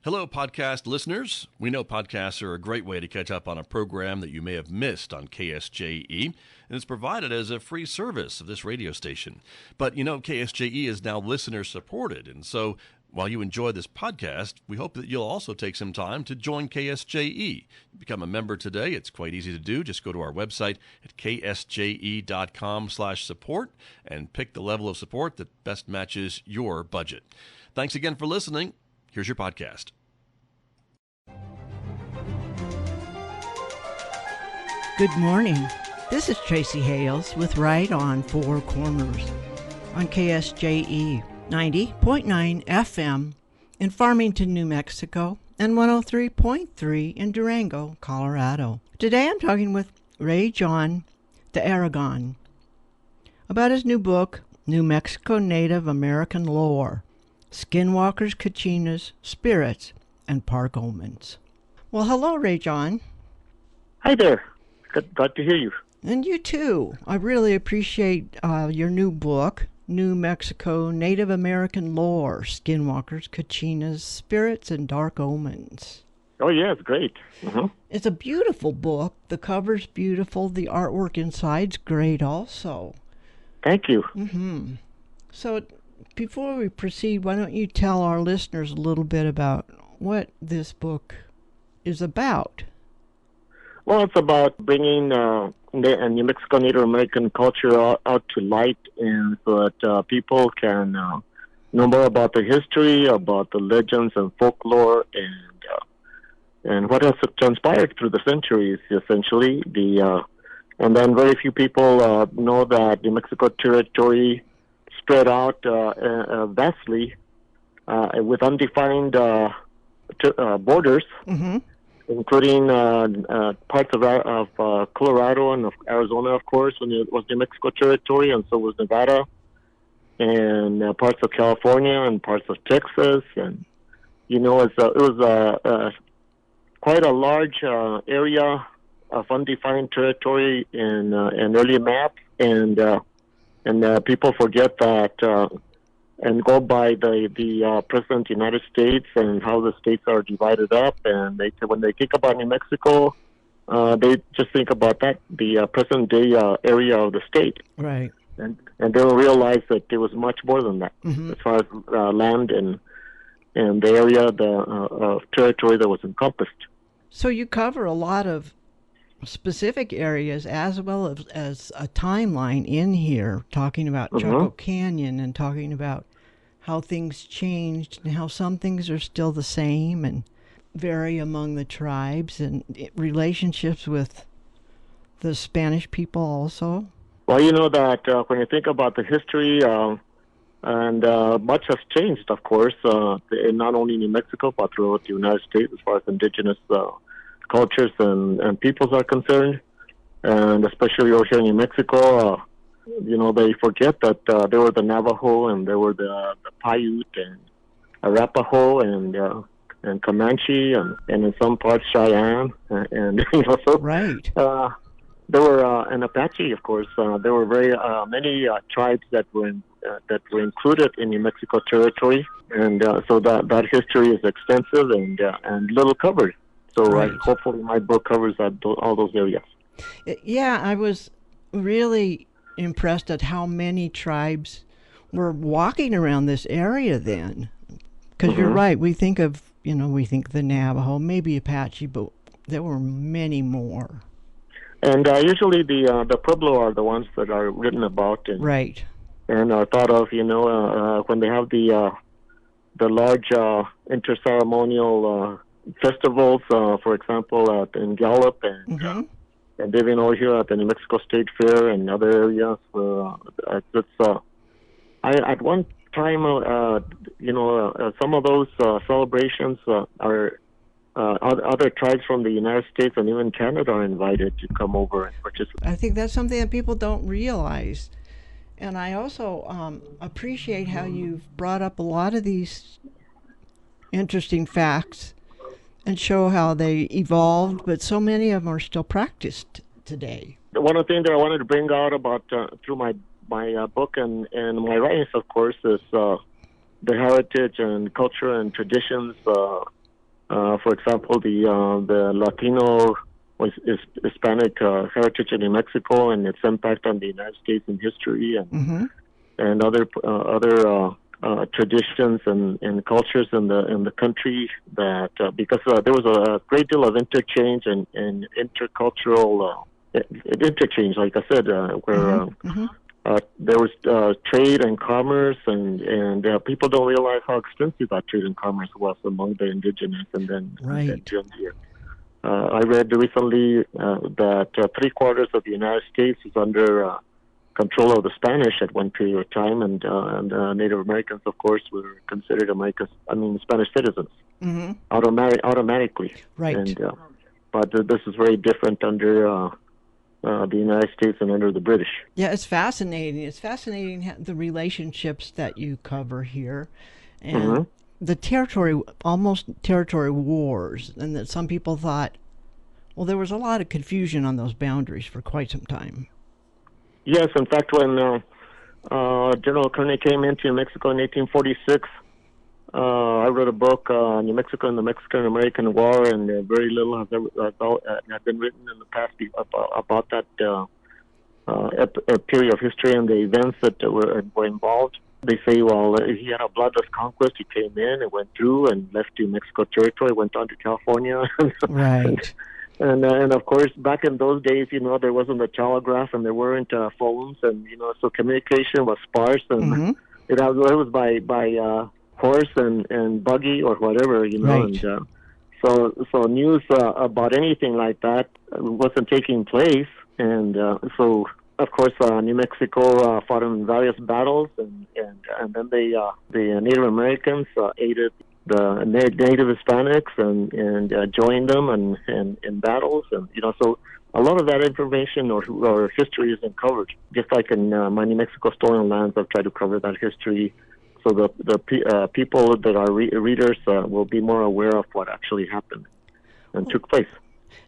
Hello, podcast listeners. We know podcasts are a great way to catch up on a program that you may have missed on KSJE, and it's provided as a free service of this radio station. But KSJE is now listener-supported, and so while you enjoy this podcast, we hope that you'll also take some time to join KSJE. Become a member today. It's quite easy to do. Just go to our website at ksje.com/support and pick the level of support that best matches your budget. Thanks again for listening. Here's your podcast. Good morning. This is Traci Hales with Right on Four Corners on KSJE 90.9 FM in Farmington, New Mexico, and 103.3 in Durango, Colorado. Today I'm talking with Ray John de Aragon about his new book, New Mexico Native American Lore, Skinwalkers, Kachinas, Spirits, and Park Omens. Well, hello, Ray John. Hi there. Glad to hear you. And you too. I really appreciate your new book, New Mexico Native American Lore, Skinwalkers, Kachinas, Spirits, and Dark Omens. Oh, yeah, it's great. It's a beautiful book. The cover's beautiful. The artwork inside's great also. Thank you. So before we proceed, why don't you tell our listeners a little bit about what this book is about? Well, it's about bringing New Mexico Native American culture out to light, and so that people can know more about the history, about the legends and folklore, and what has transpired through the centuries, essentially. And then very few people know that New Mexico territory spread out vastly with undefined borders. Including parts of Colorado and of Arizona, of course, when it was New Mexico territory, and so was Nevada, and parts of California and parts of Texas, and it was quite a large area of undefined territory in early maps, and people forget that. And go by the President of the United States and how the states are divided up. And when they think about New Mexico, they just think about that, the present-day area of the state. Right. And they don't realize that there was much more than that as far as land and the area of territory that was encompassed. So you cover a lot of specific areas as well as a timeline in here, talking about Choco Canyon and talking about how things changed and how some things are still the same and vary among the tribes and relationships with the Spanish people also. Well, you know that when you think about the history, and much has changed, of course, not only in New Mexico but throughout the United States as far as indigenous cultures and peoples are concerned, and especially over here in New Mexico, they forget that there were the Navajo and there were the Paiute and Arapaho and Comanche and in some parts Cheyenne and right. There were an Apache, of course. There were very many tribes that were included in New Mexico territory, and so that history is extensive and little covered. So right. Hopefully my book covers all those areas. Yeah, I was really impressed at how many tribes were walking around this area then. Because you're right, we think of the Navajo, maybe Apache, but there were many more. And usually the Pueblo are the ones that are written about and, right. And are thought of, when they have the large interceremonial festivals, for example, in Gallup and even over here at the New Mexico State Fair and other areas. At one time, some of those celebrations are other tribes from the United States and even Canada are invited to come over and participate. I think that's something that people don't realize. And I also appreciate how you've brought up a lot of these interesting facts and show how they evolved, but so many of them are still practiced today. One of the things that I wanted to bring out about through my book and my writings, of course, is the heritage and culture and traditions For example, the Latino or Hispanic heritage in New Mexico and its impact on the United States in history, and other traditions and cultures in the country, that because there was a great deal of interchange and intercultural interchange, like I said, where there was trade and commerce, and people don't realize how extensive that trade and commerce was among the indigenous. And then, I read recently that 3/4 of the United States was under control of the Spanish at one period of time, and Native Americans, of course, were considered Spanish citizens automatically. Right. And but this is very different under the United States and under the British. Yeah, it's fascinating. It's fascinating the relationships that you cover here, and the territory wars, and that some people thought, well, there was a lot of confusion on those boundaries for quite some time. Yes, in fact, when General Kearny came into Mexico in 1846, I wrote a book, New Mexico and the Mexican-American War, and very little has been written in the past about that period of history and the events that were involved. They say, well, he had a bloodless conquest. He came in and went through and left New Mexico territory, went on to California. Right. And of course, back in those days, there wasn't a telegraph and there weren't phones, and so communication was sparse, and it was by horse and buggy or whatever, Right. and so news about anything like that wasn't taking place, and so of course New Mexico fought in various battles, and then the Native Americans aided the Native Hispanics and joined them and in battles, and so a lot of that information or history isn't covered. Just like in my New Mexico Stolen Lands, I've tried to cover that history, so the people that are readers will be more aware of what actually happened and took place.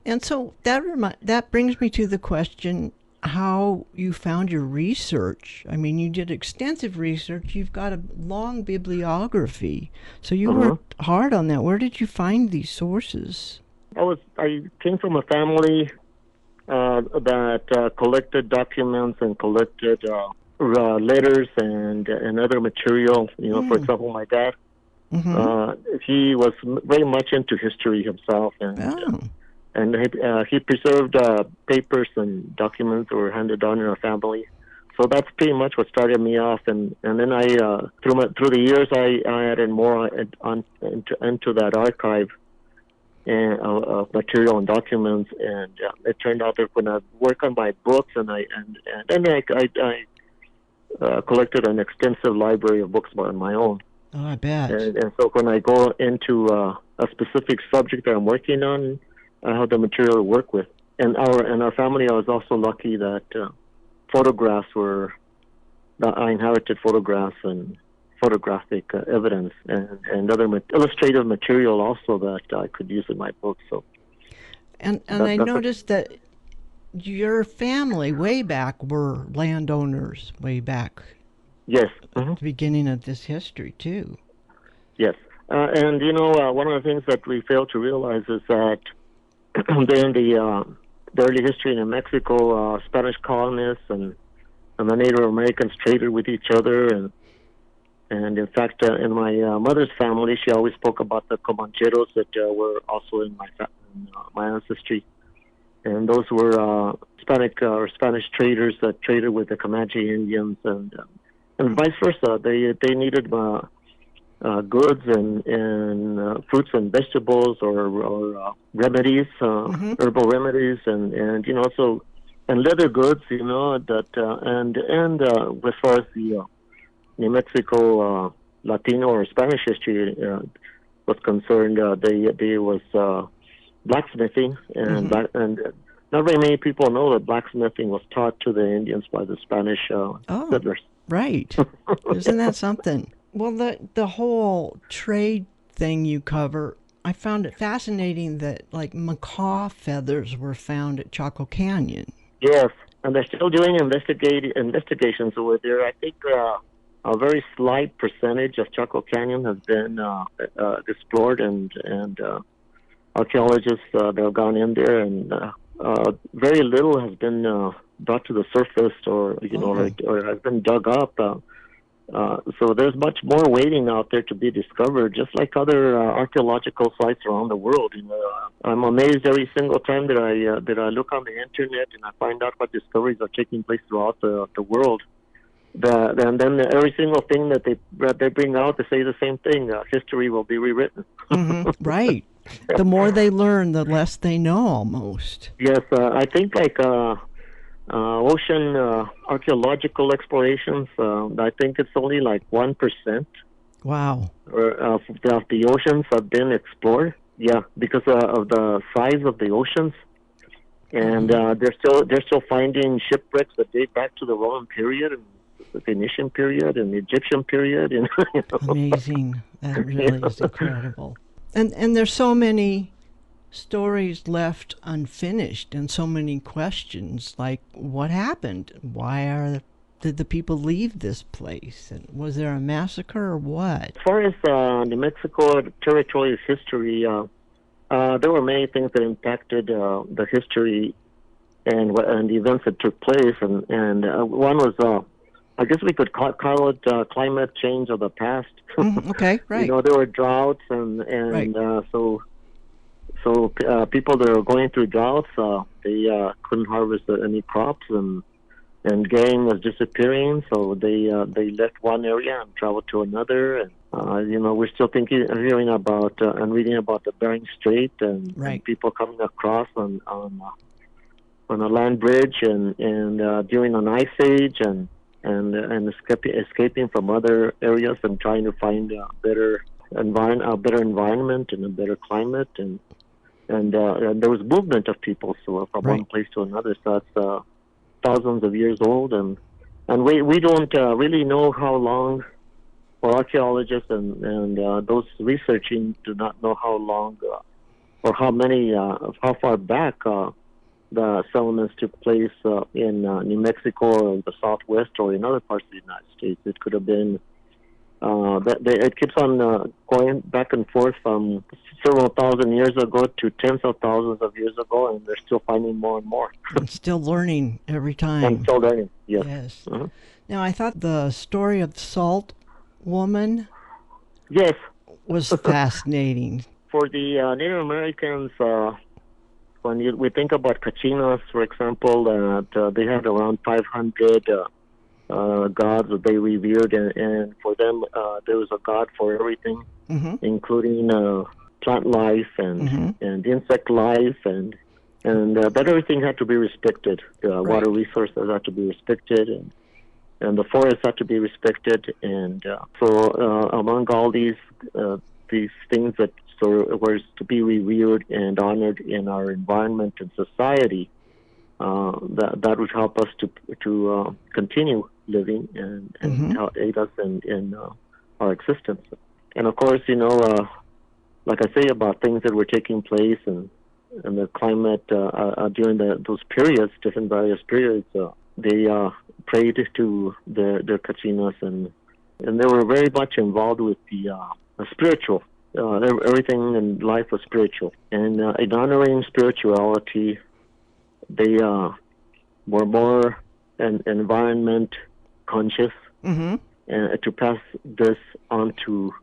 And so that brings me to the question, how you found your research. I mean, you did extensive research. You've got a long bibliography, so you worked hard on that. Where did you find these sources? I came from a family that collected documents and collected letters and other material. For example, my dad, he was very much into history himself, and he preserved papers and documents that were handed down in our family. So that's pretty much what started me off, and then I through the years I added more into that archive of material and documents, and it turned out that when I work on my books and then I collected an extensive library of books on my own. Oh, I bet. And so when I go into a specific subject that I'm working on, I have the material to work with. And our family, I was also lucky that photographs I inherited photographs and photographic evidence and other illustrative material also that I could use in my book. So, and I noticed that your family way back were landowners way back. Yes. At the beginning of this history too. Yes. And one of the things that we fail to realize is that during the early history in Mexico, Spanish colonists and the Native Americans traded with each other, and in fact, in my mother's family, she always spoke about the Comancheros that were also in my ancestry, and those were Spanish traders that traded with the Comanche Indians, and vice versa. They needed goods and fruits and vegetables or remedies, herbal remedies, and leather goods, and as far as the New Mexico Latino or Spanish history was concerned, there was blacksmithing, and not very many people know that blacksmithing was taught to the Indians by the Spanish settlers. Right. Isn't that something? Well, the whole trade thing you cover, I found it fascinating that like macaw feathers were found at Chaco Canyon. Yes, and they're still doing investigations over there. I think a very slight percentage of Chaco Canyon has been explored, and archaeologists that have gone in there, and very little has been brought to the surface, or or has been dug up. So there's much more waiting out there to be discovered, just like other archaeological sites around the world. I'm amazed every single time that I look on the internet and I find out what discoveries are taking place throughout the world. And then every single thing that they bring out, they say the same thing: history will be rewritten. Right. The more they learn, the less they know, almost. Yes, I think like ocean archaeological explorations. I think it's only like 1%. Wow. Of the oceans have been explored. Yeah, because of the size of the oceans, and they're still finding shipwrecks that date back to the Roman period, and the Phoenician period, and the Egyptian period. And Amazing. That really is incredible. And there's so many stories left unfinished, and so many questions, like what happened? Did the people leave this place? And was there a massacre or what? As far as New Mexico territory's history, there were many things that impacted the history and the events that took place, and one was, I guess we could call it climate change of the past. Okay, right. There were droughts, and right. So people that were going through droughts, they couldn't harvest any crops, and game was disappearing. So they left one area and traveled to another. And we're still hearing about and reading about the Bering Strait, and people coming across on a land bridge, and during an ice age, and escaping from other areas and trying to find a better environment and a better climate, and there was movement of people, so from one place to another. So that's thousands of years old, and we don't really know how long, or archaeologists and those researching do not know how long or how far back the settlements took place in New Mexico or the Southwest or in other parts of the United States. It could have been it keeps on going back and forth from several thousand years ago to tens of thousands of years ago, and they're still finding more and more. And still learning every time. And still learning, yes. Yes. Now, I thought the story of the Salt Woman was fascinating. For the Native Americans, when we think about Kachinas, for example, they had around 500 gods that they revered, and for them there was a god for everything, including plant life and insect life, and that everything had to be respected. Water resources had to be respected, and the forests had to be respected, and so among all these things that were to be revered and honored in our environment and society, that would help us to continue living and aid us in our existence. And of course, like I say about things that were taking place and the climate during those periods, different various periods, they prayed to their Kachinas, and they were very much involved with the spiritual. Everything in life was spiritual, and in honoring spirituality, they were more environment conscious, and to pass this on to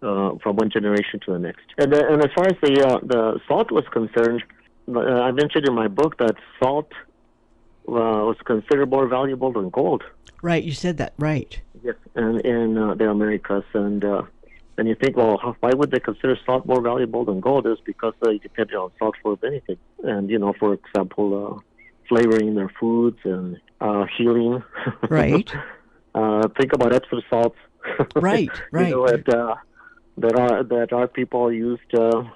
from one generation to the next. And as far as the salt was concerned, I mentioned in my book that salt was considered more valuable than gold. Right, you said that, right. Yes, and in the Americas, and you think, well, why would they consider salt more valuable than gold? It's because they depended on salt for anything. And, for example, flavoring their foods and healing. Right. Think about Epsom salts. Right. That our people used. If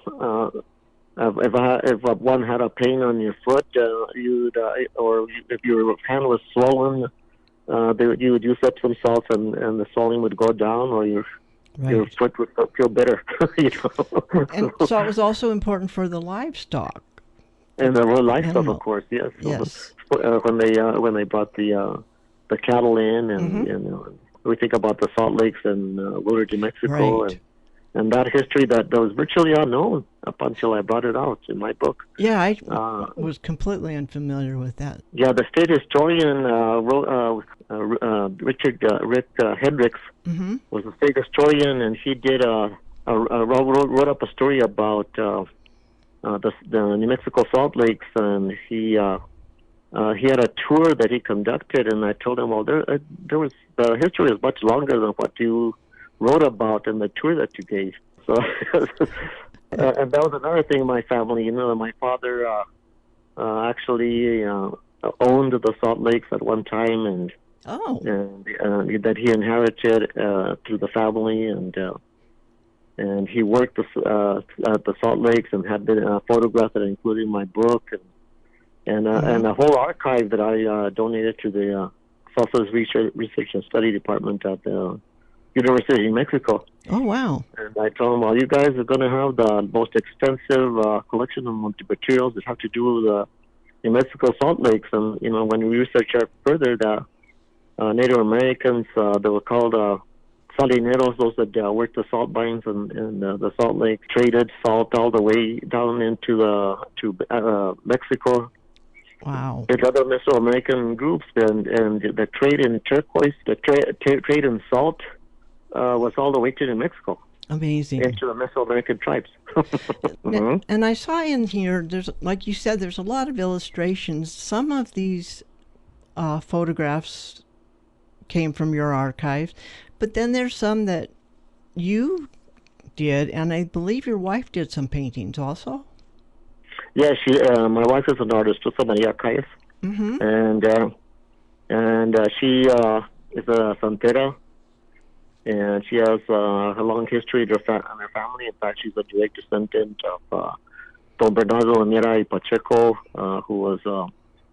one had a pain on your foot, or if your hand was swollen, you would use Epsom salts, and the swelling would go down, or your foot would feel better. And so it was also important for the livestock. And the livestock, of course, yes. Yes. When they brought the cattle in, and we think about the Salt Lakes in Willard, New Mexico, Right. and that history that was virtually unknown up until I brought it out in my book. Yeah, I was completely unfamiliar with that. Yeah, the state historian Rick Hendricks Mm-hmm. was a state historian, and he did wrote up a story about the New Mexico Salt Lakes, and he had a tour that he conducted, and I told him, well, there was the history is much longer than what you wrote about in the tour that you gave. So, and that was another thing in my family. My father actually owned the Salt Lakes at one time, and that he inherited through the family, and he worked at the Salt Lakes and had been photographed, including my book, and a whole archive that I donated to the Salsa's Research and Study Department at the University of New Mexico. Oh, wow. And I told them, well, you guys are going to have the most extensive collection of materials that have to do with the New Mexico Salt Lakes. And, when we researched it further, the Native Americans, they were called salineros, those that worked the salt mines and the Salt Lake, traded salt all the way down into Mexico. Wow. With other Mesoamerican groups, and the trade in turquoise, the trade in salt was all the way to New Mexico. Amazing. Into the Mesoamerican tribes. Mm-hmm. And I saw in here, there's, like you said, there's a lot of illustrations. Some of these photographs came from your archives, but then there's some that you did, and I believe your wife did some paintings also. Yeah, my wife is an artist, also Maria Calles, Mm-hmm. and she is a santera, and she has a long history in her family. In fact, she's a direct descendant of Don Bernardo Mira y Pacheco, who was a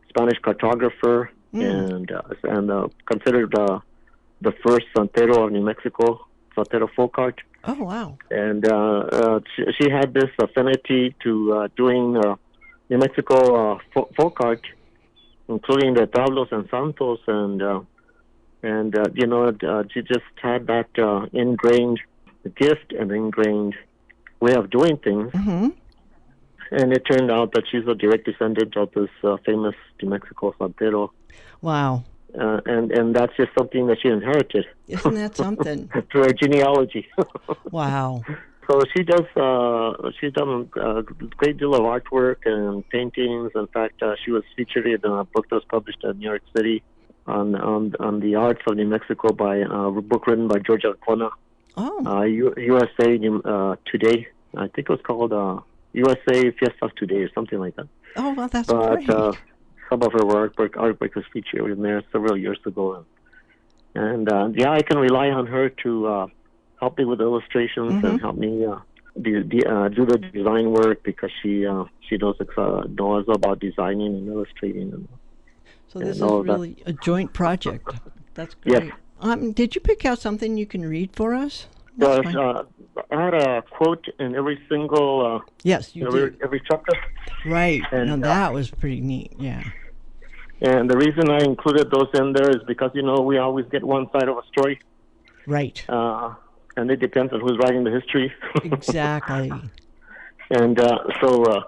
Spanish cartographer and considered the first santero of New Mexico, santero folk art. Oh, wow. And she had this affinity to doing New Mexico folk art, including the tablos and santos, and she just had that ingrained gift and ingrained way of doing things. Mm-hmm. And it turned out that she's a direct descendant of this famous New Mexico santero. Wow. And that's just something that she inherited. Isn't that something? Through her genealogy. Wow. So she's done a great deal of artwork and paintings. In fact, she was featured in a book that was published in New York City on the arts of New Mexico by a book written by George Alcona. Oh. USA Today. I think it was called USA Fiestas Today or something like that. Oh, well, that's But great. some of her artwork was featured in there several years ago. And I can rely on her to help me with illustrations and help me do the design work, because she knows about designing and illustrating. So this is really a joint project. That's great. Yes. Did you pick out something you can read for us? I had a quote in every single yes, you did. every chapter. Right. And that was pretty neat. Yeah. And the reason I included those in there is because, we always get one side of a story. Right. And it depends on who's writing the history. Exactly. And so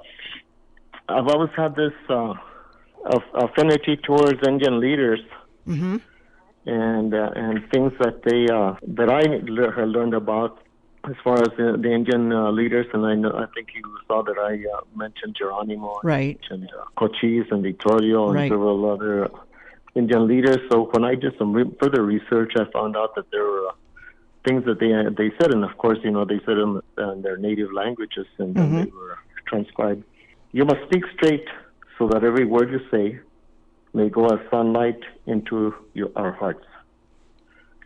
I've always had this affinity towards Indian leaders. Mm-hmm. And things that I learned about as far as the Indian leaders, and I think you saw that I mentioned Geronimo, right, and Cochise and Vittorio and several other Indian leaders. So when I did some further research, I found out that there were things that they said, and of course, they said in their native languages, and then they were transcribed. You must speak straight, so that every word you say may go as sunlight into our hearts.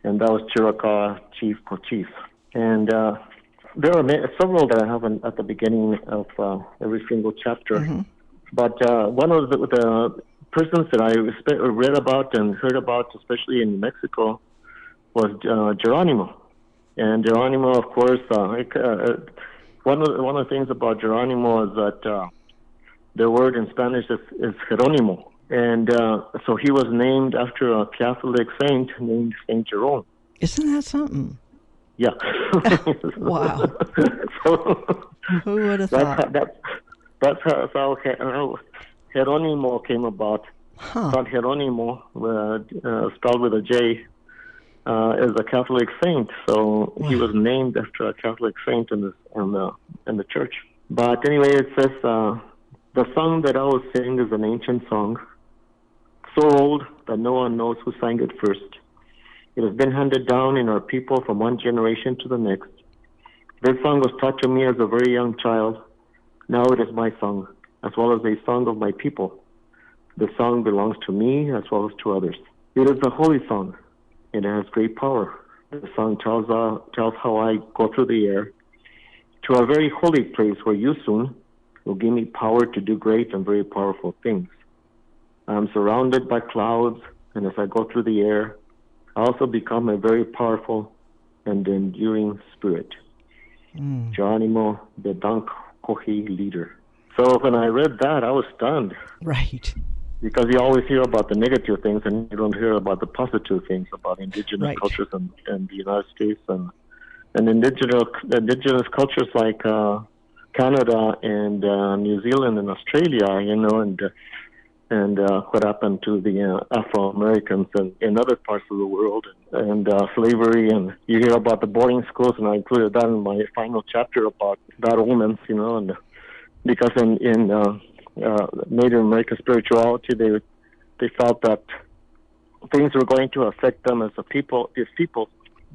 And that was Chiricahua Chief Cochise. And there are several that I have at the beginning of every single chapter. Mm-hmm. But one of the persons that I read about and heard about, especially in Mexico, was Geronimo. And Geronimo, of course, one of the things about Geronimo is that the word in Spanish is Jerónimo. And so he was named after a Catholic saint named Saint Jerome. Isn't that something? Yeah. Wow. So Who would have that's thought? that's how Jeronimo came about. Huh. San Jeronimo, spelled with a J, is a Catholic saint. So he was named after a Catholic saint in the church. But anyway, it says the song that I will sing is an ancient song, so old that no one knows who sang it first. It has been handed down in our people from one generation to the next. This song was taught to me as a very young child. Now it is my song, as well as a song of my people. The song belongs to me as well as to others. It is a holy song, and it has great power. The song tells how I go through the air to a very holy place where you soon will give me power to do great and very powerful things. I am surrounded by clouds, and as I go through the air, I also become a very powerful and enduring spirit. Geronimo the Don Kohi leader. So when I read that, I was stunned. Right. Because you always hear about the negative things and you don't hear about the positive things about indigenous cultures in the United States and indigenous cultures like Canada and New Zealand and Australia, you know, and what happened to the Afro-Americans in other parts of the world and slavery. And you hear about the boarding schools, and I included that in my final chapter about bad omens, you know, and because in Native American spirituality, they felt that things were going to affect them as people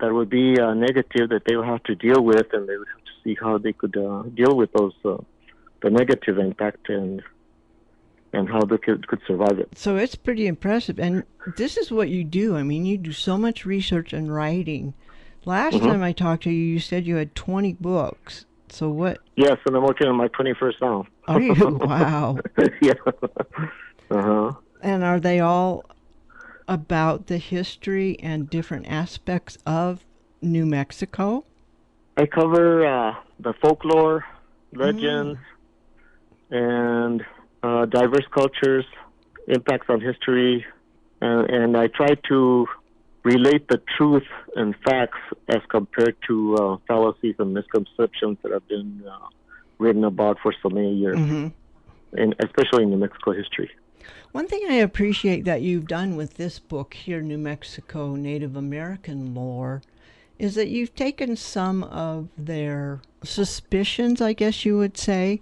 that would be negative that they would have to deal with, and they would have to see how they could deal with those the negative impact and how they could survive it. So it's pretty impressive. And this is what you do. I mean, you do so much research and writing. Last time I talked to you, you said you had 20 books. So what? Yes, and I'm working on my 21st now. Are you? Wow. Yeah. Uh-huh. And are they all about the history and different aspects of New Mexico? I cover the folklore, legends, and diverse cultures, impacts on history, and I try to relate the truth and facts as compared to fallacies and misconceptions that have been written about for so many years, and especially in New Mexico history. One thing I appreciate that you've done with this book here, New Mexico Native American Lore, is that you've taken some of their suspicions, I guess you would say,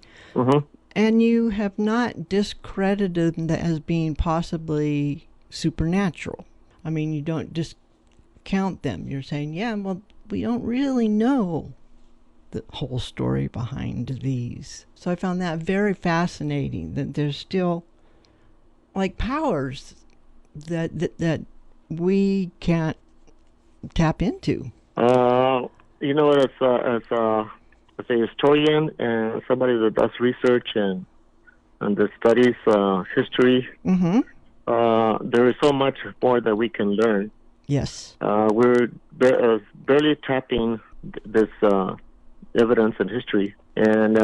and you have not discredited them as being possibly supernatural. I mean, you don't discount them. You're saying, yeah, well, we don't really know the whole story behind these. So I found that very fascinating, that there's still like powers that we can't tap into. You know, as a historian and somebody that does research and that studies history, there is so much more that we can learn. Yes. We're barely tapping this evidence and history, and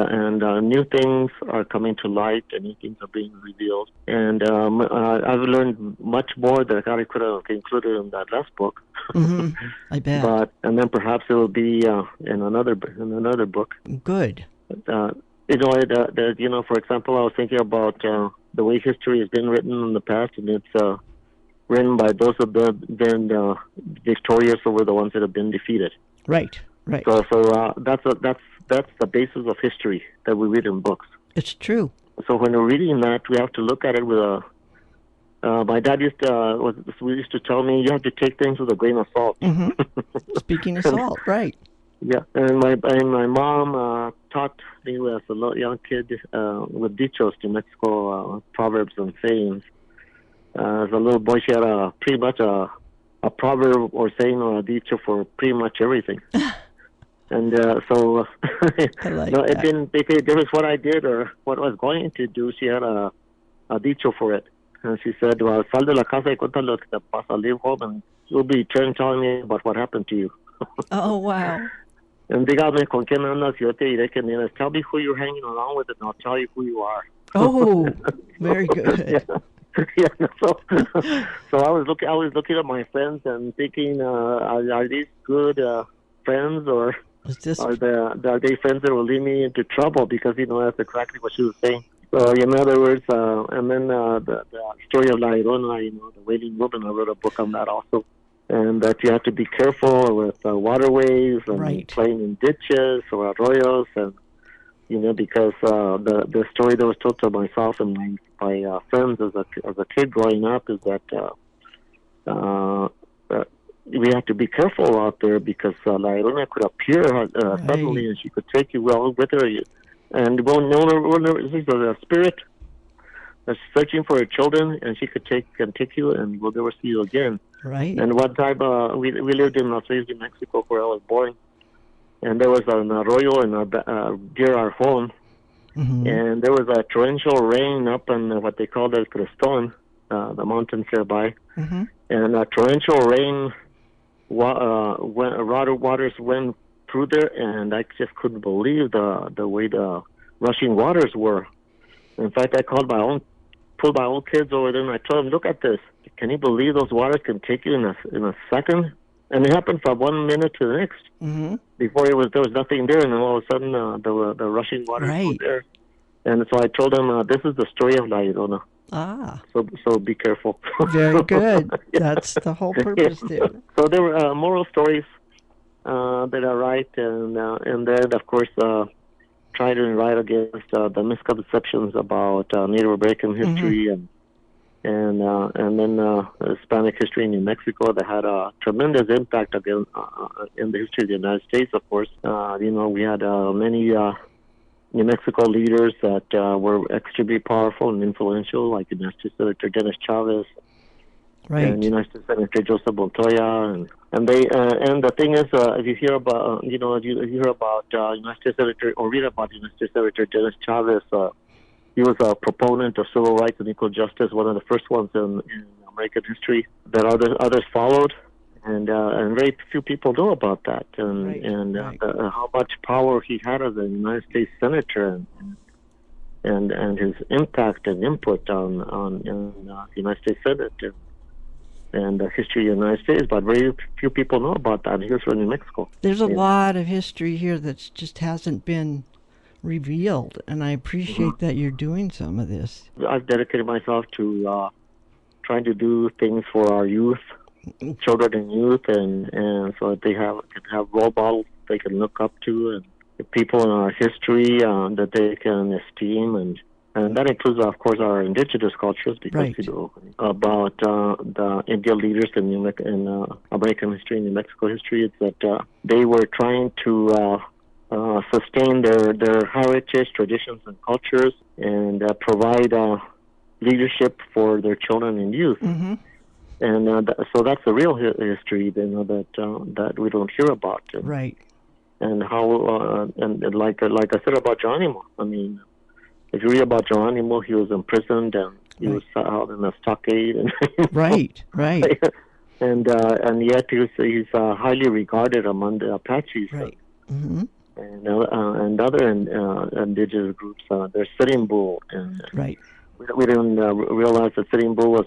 new things are coming to light, and new things are being revealed. And I've learned much more that I could have included in that last book. I bet. And then perhaps it will be in another book. Good. You know, for example, I was thinking about the way history has been written in the past, and it's written by those who have been victorious over the ones that have been defeated. Right. Right. So that's the basis of history that we read in books. It's true. So when we're reading that, we have to look at it with a. My dad used to tell me you have to take things with a grain of salt. Speaking of salt, right? Yeah, and my mom taught me as a young kid with dichos, New Mexico proverbs and sayings. As a little boy, she had pretty much a proverb or saying or a dicho for pretty much everything. And so I like no, that. it didn't make any difference what I did or what I was going to do. She had a dicho for it. And she said, well, sal de la casa y cuéntale lo que te pasa, leave home, and you'll be telling me about what happened to you. Oh, wow. And dígame con quién andas, yo te diré quién eres. Tell me who you're hanging around with, and I'll tell you who you are. Oh, very good. Yeah. Yeah, so I was looking at my friends and thinking, are these good friends, or Is this are they friends that will lead me into trouble? Because that's exactly what she was saying. So in other words, and then the story of La Llorona, the Wailing Woman. I wrote a book on that also, and that you have to be careful with waterways and Right. playing in ditches or arroyos, and because the story that was told to myself and my friends as a kid growing up is that we have to be careful out there, because La Llorona could appear suddenly, and she could take you well with her. And this is a spirit that's searching for her children, and she could take you, and we'll never see you again. right? And one time we lived in Los Angeles, New Mexico, where I was born, and there was an arroyo near our home, and there was a torrential rain up in what they called El Creston, the mountains nearby, and a torrential rain, waters went through there, and I just couldn't believe the way the rushing waters were. In fact, I pulled my own kids over there, and I told them, "Look at this! Can you believe those waters can take you in a second?" And it happened from 1 minute to the next. Before there was nothing there, and then all of a sudden the rushing waters were there. And so I told them, "This is the story of La Llorona." Ah. So be careful. Very good. That's the whole purpose there. So there were moral stories that I write, and then of course try to write against the misconceptions about Native American history and then Hispanic history in New Mexico that had a tremendous impact again in the history of the United States. Of course, we had many New Mexico leaders that were extremely powerful and influential, like United States Senator Dennis Chavez, and United States Senator Joseph Montoya, and they and the thing is, if you hear about you hear about United States Senator or read about United States Senator Dennis Chavez, he was a proponent of civil rights and equal justice, one of the first ones in American history that others followed. And very few people know about that, and how much power he had as a United States senator, and his impact and input on the United States Senate and the history of the United States. But very few people know about that. Here's from New Mexico. There's a lot of history here that just hasn't been revealed, and I appreciate that you're doing some of this. I've dedicated myself to trying to do things for our youth. Children and youth, and so that they can have role models they can look up to, and people in our history that they can esteem, and that includes, of course, our indigenous cultures, because about the Indian leaders in American history and New Mexico history, is that they were trying to sustain their heritage, traditions, and cultures, and provide leadership for their children and youth. And so that's the real history, that we don't hear about. And how, and like I said about Geronimo, I mean, if you read about Geronimo, he was imprisoned and he was out in a stockade. And and yet he's highly regarded among the Apaches. And other indigenous groups. There's Sitting Bull. We didn't realize that Sitting Bull was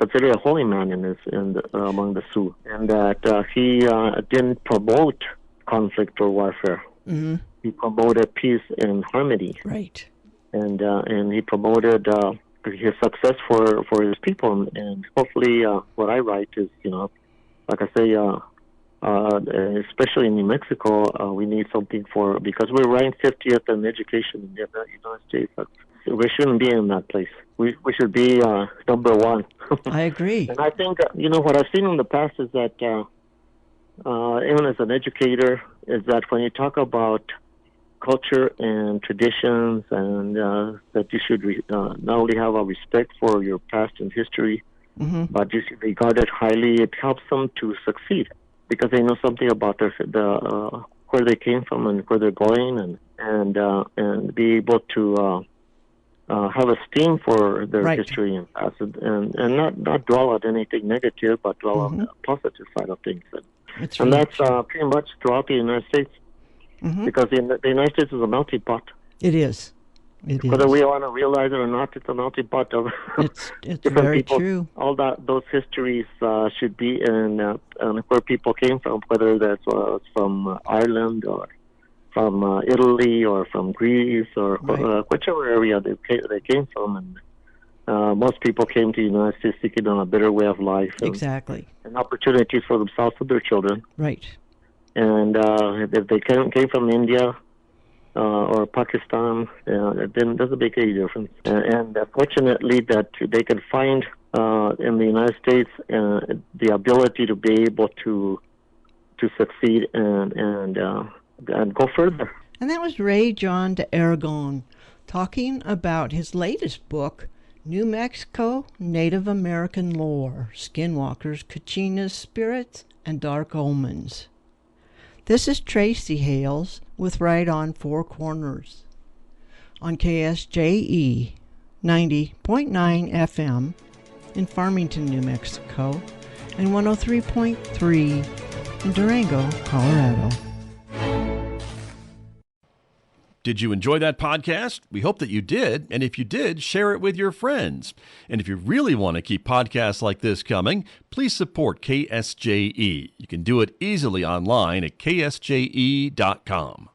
considered a holy man among the Sioux, and that he didn't promote conflict or warfare. He promoted peace and harmony. And he promoted his success for his people. And hopefully, what I write is, like I say, especially in New Mexico, we need something because we're ranked 50th in education in the United States. We shouldn't be in that place. We should be number one. I agree. And I think, what I've seen in the past is that, even as an educator, is that when you talk about culture and traditions, and that you should not only have a respect for your past and history, but you should regard it highly, it helps them to succeed, because they know something about where they came from and where they're going, and be able to have esteem for their history and past, and not dwell on anything negative, but dwell on the positive side of things. And that's pretty much throughout the United States, because the United States is a melting pot. It is. It Whether is. we want to realize it or not, it's a melting pot of It's different very people. true. All those histories should be in and where people came from, whether that's from Ireland or from Italy or from Greece or Right. whichever area they came from. And most people came to the United States seeking a better way of life Exactly. and opportunities for themselves and their children. Right. And if they came from India or Pakistan, it doesn't make any difference. And fortunately, that they can find in the United States the ability to be able to succeed and go further. And that was Ray John de Aragon talking about his latest book, New Mexico Native American Lore, Skinwalkers, Kachinas, Spirits, and Dark Omens. This is Traci Hales with Right on Four Corners on KSJE 90.9 FM in Farmington, New Mexico, and 103.3 in Durango, Colorado. Did you enjoy that podcast? We hope that you did. And if you did, share it with your friends. And if you really want to keep podcasts like this coming, please support KSJE. You can do it easily online at ksje.com.